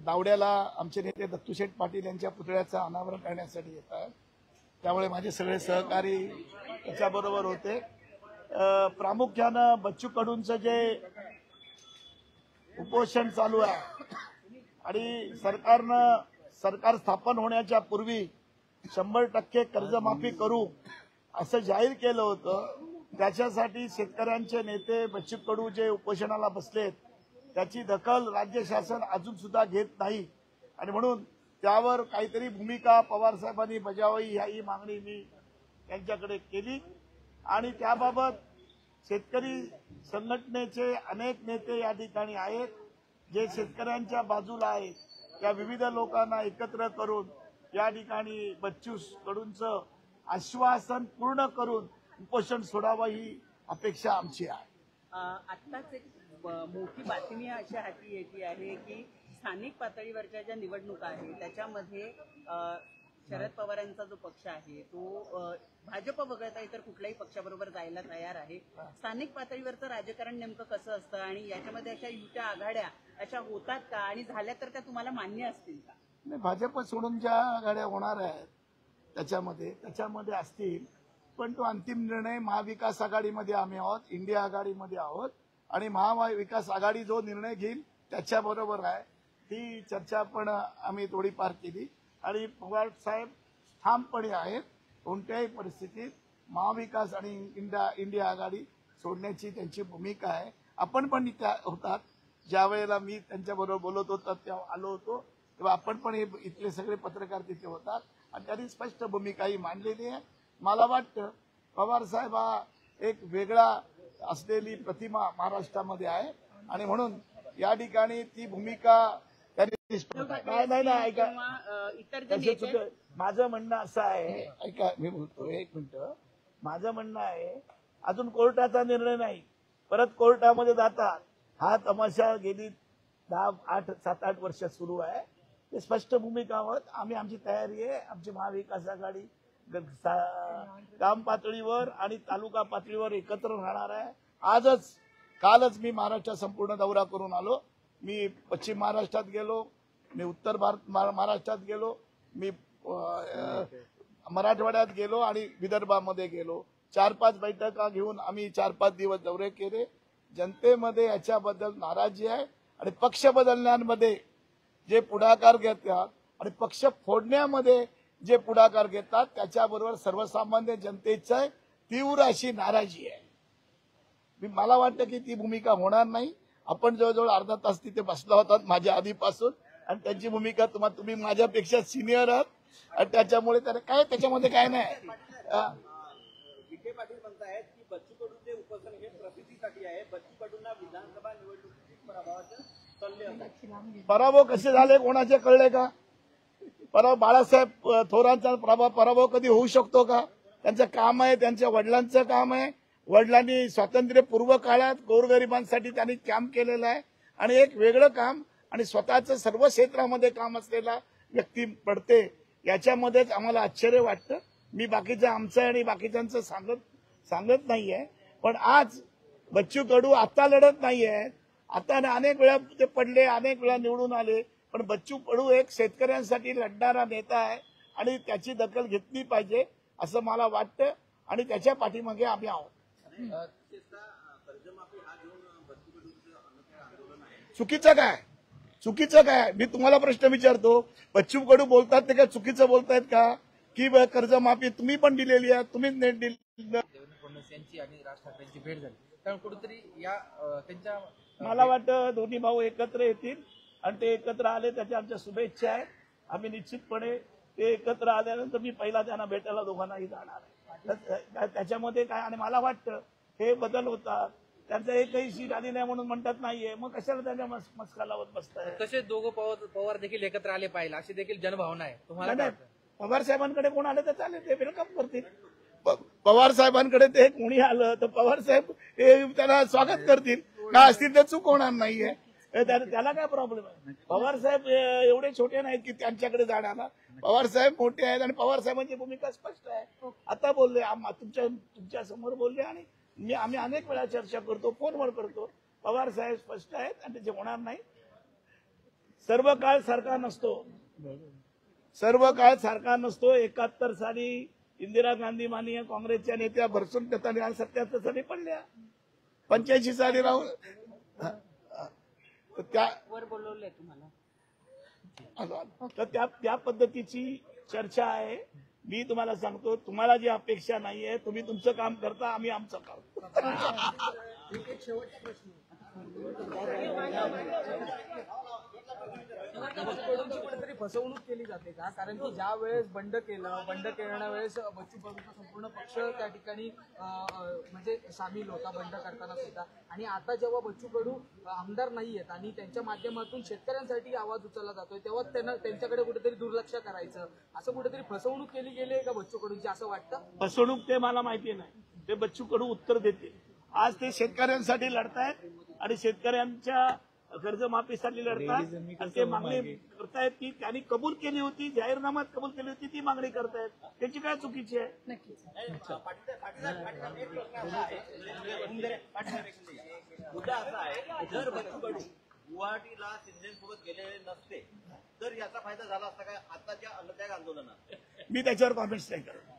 दावड्याला आमचे नेते दत्तूशेठ पाटील यांच्या पुतळ्याचं अनावरण करण्यासाठी येतात. त्यामुळे माझे सगळे सहकारी त्याच्याबरोबर होते. प्रामुख्यानं बच्चू कडूंचं जे उपोषण चालू आहे आणि सरकार स्थापन होण्याच्या पूर्वी 100% कर्जमाफी करू असं जाहीर केलं होतं. त्याच्यासाठी शेतकऱ्यांचे नेते बच्चू कडू जे उपोषणाला बसलेत त्याची दखल राज्य शासन अजून सुद्धा घेत नाही आणि म्हणून त्यावर काहीतरी भूमिका पवार साहेबांनी बजावावी ही मागणी मी त्यांच्याकडे केली. आणि त्याबाबत शेतकरी संघटनेचे अनेक नेते या ठिकाणी आहेत जे शेतकऱ्यांच्या बाजूला आहेत. त्या विविध लोकांना एकत्र करून या ठिकाणी बच्चू कडूंचं आश्वासन पूर्ण करून उपोषण सोडावं ही अपेक्षा आमची आहे. आत्ताच एक मोठी बातमी अशा हाती येते आहे की स्थानिक पातळीवरच्या ज्या निवडणुका आहेत त्याच्यामध्ये शरद पवारांचा जो पक्ष आहे तो भाजप वगळता इतर कुठल्याही पक्षाबरोबर जायला तयार आहे. स्थानिक पातळीवरचं राजकारण नेमकं कसं असतं आणि याच्यामध्ये अशा युत्या आघाड्या अशा होतात का आणि झाल्या तर त्या तुम्हाला मान्य असतील का? नाही, भाजप सोडून ज्या आघाड्या होणार आहेत त्याच्यामध्ये असतील, पण तो अंतिम निर्णय महाविकास आघाडीमध्ये आम्ही आहोत, इंडिया आघाडीमध्ये आहोत आणि महाविकास आघाडी जो निर्णय घेईल त्याच्याबरोबर आहे. ती चर्चा पण आम्ही थोडीफार केली आणि पवार साहेब ठामपणे आहेत. कोणत्याही परिस्थितीत महाविकास आणि इंडिया आघाडी सोडण्याची त्यांची भूमिका आहे. आपण पण त्या होतात ज्या वेळेला मी त्यांच्याबरोबर बोलत होतो तेव्हा आलो होतो तेव्हा आपण पण इथले सगळे पत्रकार तिथे होतात आणि त्यांनी स्पष्ट भूमिका ही मांडलेली आहे. मला वाटतं पवार साहेब हा एक वेगळा असलेली प्रतिमा महाराष्ट्रामध्ये आहे आणि म्हणून या ठिकाणी ती भूमिका नाही ऐका, माझं म्हणणं असं आहे, ऐका मी बोलतो एक मिनिट. माझं म्हणणं आहे अजून कोर्टाचा निर्णय नाही, परत कोर्टामध्ये जातात. हा तमाशा गेली 7-8 वर्ष सुरू आहे. ते स्पष्ट भूमिका आहोत. आम्ही आमची तयारी आहे. आमची महाविकास आघाडी ग्राम पातळीवर आणि तालुका पातळीवर एकत्र राहणार आहे. कालच मी महाराष्ट्र संपूर्ण दौरा करून आलो. मी पश्चिम महाराष्ट्रात गेलो, मी उत्तर महाराष्ट्रात गेलो, मी मराठवाड्यात गेलो आणि विदर्भामध्ये गेलो. 4-5 बैठका घेऊन आम्ही 4-5 दिवस दौरे केले. जनतेमध्ये याच्याबद्दल नाराजी आहे आणि पक्ष बदलण्यामध्ये जे पुढाकार घेतात आणि पक्ष फोडण्यामध्ये जे पुढाकार घेतात त्याच्याबरोबर सर्वसामान्य जनतेचा तीव्र अशी नाराजी आहे. मला वाटतं की ती भूमिका होणार नाही. आपण जवळजवळ अर्धा तास तिथे बसला होतात माझ्या आधीपासून आणि त्यांची भूमिका तुम्ही माझ्यापेक्षा सिनियर आहात आणि त्याच्यामुळे त्याच्यामध्ये काय नाही. विखे पाटील म्हणतायत की बच्चू कडूंचे उपोषण हे प्रसिद्धीसाठी आहे. बच्चू कडूंना विधानसभा निवडणुकीत पराभवाचे सल्ले असतात. पराभव कसे झाले कोणाचे कळले का? बाळासाहेब थोरांचा पराभव कधी होऊ शकतो का? त्यांचं काम आहे, त्यांच्या वडिलांचं काम आहे. वडिलांनी स्वातंत्र्यपूर्व काळात गोरगरिबांसाठी त्यांनी काम केलेलं आहे आणि एक वेगळं काम आणि स्वतःचं सर्व क्षेत्रामध्ये काम असलेला व्यक्ती पडते. याच्यामध्येच आम्हाला आश्चर्य वाटतं. मी बाकीचं आमचं आणि बाकीच्यांचं सांगत नाहीये, पण आज बच्चू कडू आता लढत नाहीये. आता अनेक वेळा ते पडले, अनेक वेळा निवडून आले, पण बच्चू कडू एक शेतकऱ्यांसाठी लढणारा नेता आहे आणि त्याची दखल घेतली पाहिजे असं मला वाटतं आणि त्याच्या पाठीमागे आम्ही आहोत. चुकीचं काय मी तुम्हाला प्रश्न विचारतो. बच्चू कडू बोलतात ते काय चुकीचं बोलतायत का? की कर्जमाफी तुम्ही पण दिलेली आहे, तुम्हीच नेट दिली. देवेंद्र फडणवीस यांची आणि राज ठाकरेंची भेट झाली त्यामुळे कुठेतरी या त्यांच्या मला वाटतं दोन्ही भाऊ एकत्र येतील आणि ते एकत्र आले त्याच्या आमच्या शुभेच्छा आहेत. आम्ही निश्चितपणे ते एकत्र आल्यानंतर मी पहिला त्यांना भेटायला दोघांनाही जाणार आहे. त्याच्यामध्ये काय आणि मला वाटतं हे बदल होतात. त्यांचा एकही सीट आली नाही म्हणून म्हणतात नाहीये, मग कशाला त्यांच्या मस्का लावत बसताय? तसे दोघं पवार देखील एकत्र आले पाहिजे अशी देखील जनभावना आहे. तुम्हाला पवार साहेबांकडे कोण आलं तर चालेल, ते वेलकम करतील. पवार साहेबांकडे ते कोणी आलं तर पवार साहेब त्याला स्वागत करतील. का असतील तर चूक होणार नाहीये. त्याला काय प्रॉब्लेम आहे? पवार साहेब एवढे छोटे नाहीत की त्यांच्याकडे जाणार. पवार साहेब मोठे आहेत आणि पवार साहेबांची भूमिका स्पष्ट आहे. आता बोलले, तुमच्या समोर बोलले आणि आम्ही अनेक वेळा चर्चा करतो, फोनवर करतो. पवार साहेब स्पष्ट आहेत आणि त्याचे होणार नाही. सर्व काळ सारखा नसतो. सर्व काळ सारखा नसतो. 71 साली इंदिरा गांधी माननीय काँग्रेसच्या नेत्या भरसून त्याने 77 साली पडल्या. 85 साली राहून त्या वर बोलवलंय तुम्हाला. तर त्या पद्धतीची चर्चा आहे. मी तुम्हाला सांगतो, तुम्हाला जी अपेक्षा नाहीये, तुम्ही तुमचं काम करता, आम्ही आमचं काम. एक शेवटचा प्रश्न. बच्चूकडूंची कुठेतरी फसवणूक केली जाते का? कारण की ज्या वेळेस बंड केल्या वेळेस बच्चू कडूंचा संपूर्ण पक्ष त्या ठिकाणी म्हणजे सामील होता बंड करताना सुद्धा, आणि आता जेव्हा बच्चू कडू आमदार नाही आहेत आणि त्यांच्या माध्यमातून शेतकऱ्यांसाठी आवाज उचलला जातोय, तेव्हा त्यांच्याकडे कुठेतरी दुर्लक्ष करायचं, असं कुठेतरी फसवणूक केली गेली आहे का बच्चू कडूंची, असं वाटतं? फसवणूक ते मला माहिती नाही, ते बच्चू कडू उत्तर देते. आज ते शेतकऱ्यांसाठी लढतायत आणि शेतकऱ्यांच्या कर्जमाफीसाठी लढतात आणि ते मागणी करतायत की त्यांनी कबूल केली होती, जाहीरनाम्यात कबूल केली होती, ती मागणी करतायत. त्याची काय चुकीची आहे? मुद्दा असा आहे, जर बच्चू कडू गुवाहाटीला शिंदेसोबत गेलेले नसते तर याचा फायदा झाला असता काय आताच्या अन्नत्याग आंदोलनात? मी त्याच्यावर कॉमेंट्स नाही करत.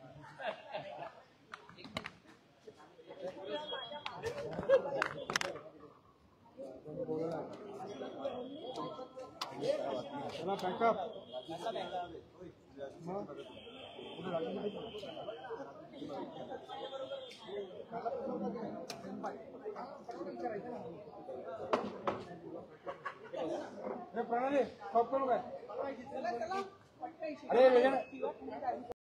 प्रणाली, काय